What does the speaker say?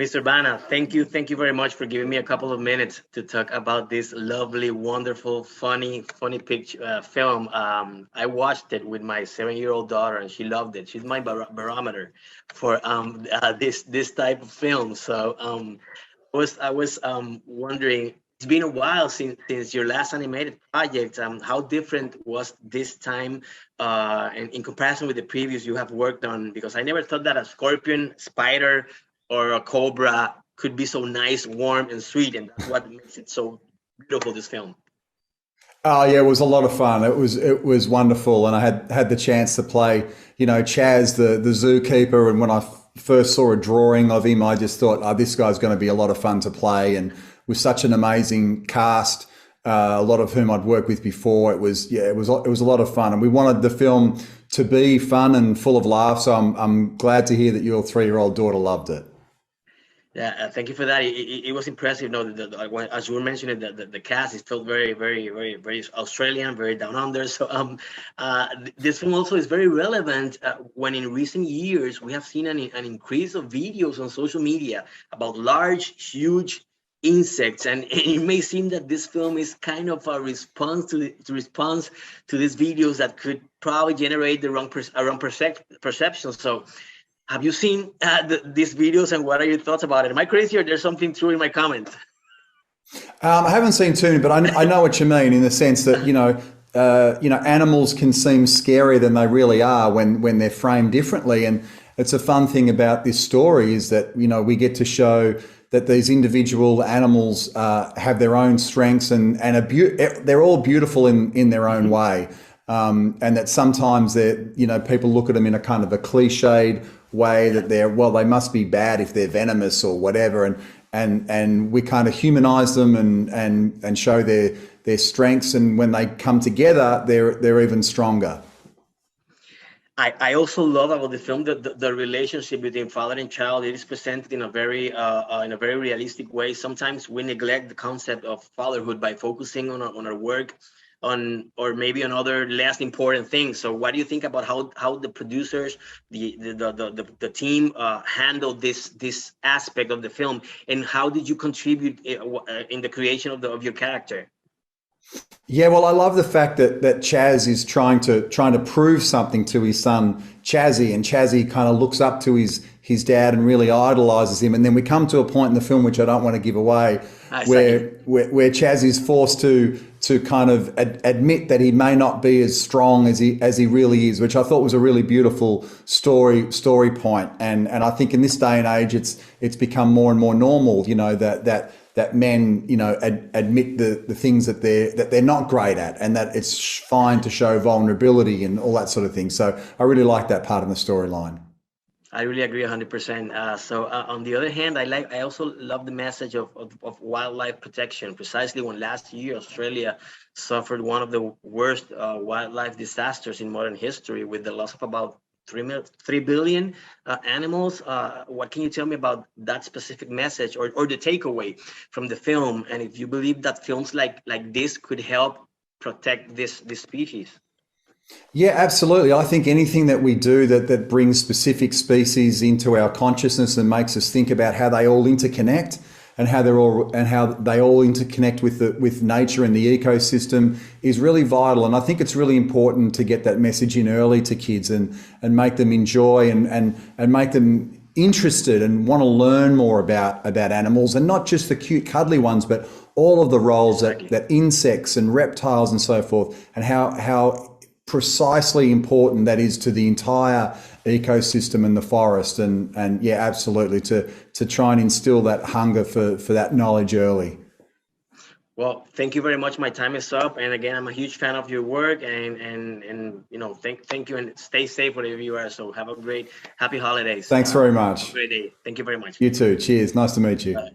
Mr. Bana, thank you very much for giving me a couple of minutes to talk about this lovely, wonderful, funny picture film. I watched it with my 7-year-old daughter, and she loved it. She's my barometer for this type of film. So I was wondering. It's been a while since your last animated project. How different was this time, in comparison with the previous you have worked on? Because I never thought that a scorpion, spider, or a cobra could be so nice, warm, and sweet, and that's what makes it so beautiful. This film. Oh yeah, it was a lot of fun. It was wonderful, and I had the chance to play, Chaz, the zookeeper. And when I first saw a drawing of him, I just thought, oh, this guy's going to be a lot of fun to play. And with such an amazing cast, a lot of whom I'd worked with before, it was a lot of fun. And we wanted the film to be fun and full of laughs. So I'm glad to hear that your 3-year-old daughter loved it. Yeah, thank you for that. It was impressive. No, as you were mentioning, the cast, it felt very Australian, very down under. So, this film also is very relevant when in recent years we have seen an increase of videos on social media about large, huge insects, and it may seem that this film is kind of a response to response to these videos that could probably generate the wrong perception. So, have you seen these videos, and what are your thoughts about it? Am I crazy, or there's something true in my comment? I haven't seen too many, but I know what you mean in the sense that animals can seem scarier than they really are when they're framed differently. And it's a fun thing about this story is that we get to show that these individual animals have their own strengths and they're all beautiful in their own way. And that sometimes people look at them in a kind of a cliched way that they must be bad if they're venomous or whatever. And we kind of humanize them and show their strengths. And when they come together, they're even stronger. I also love about the film that the relationship between father and child, it is presented in a very realistic way. Sometimes we neglect the concept of fatherhood by focusing on our work, on or maybe on other less important things. So what do you think about how the producers, the team, handled this aspect of the film, and how did you contribute in the creation of your character? Yeah, well, I love the fact that Chaz is trying to prove something to his son Chazzy, and Chazzy kind of looks up to his dad and really idolizes him. And then we come to a point in the film, which I don't want to give away, where Chaz is forced to kind of admit that he may not be as strong as he really is, which I thought was a really beautiful story point. And I think in this day and age, it's become more and more normal, that men, admit the things that they're not great at, and that it's fine to show vulnerability and all that sort of thing. So I really like that part of the storyline. I really agree 100%. On the other hand, I also love the message of wildlife protection. Precisely when last year Australia suffered one of the worst wildlife disasters in modern history, with the loss of about 3 billion animals. What can you tell me about that specific message, or the takeaway from the film? And if you believe that films like this could help protect this species? Yeah, absolutely. I think anything that we do that brings specific species into our consciousness and makes us think about how they all interconnect and how they all interconnect with nature and the ecosystem is really vital. And I think it's really important to get that message in early to kids and make them enjoy and make them interested and want to learn more about animals, and not just the cute cuddly ones, but all of the roles that insects and reptiles and so forth, and how precisely important that is to the entire ecosystem and the forest. And yeah, absolutely, to try and instill that hunger for that knowledge early. Well, thank you very much. My time is up, and again, I'm a huge fan of your work, and thank you, and stay safe wherever you are. So have a great, happy holidays. Thanks very Have a much. great day. Thank you very much. You too. Cheers. Nice to meet you. Bye.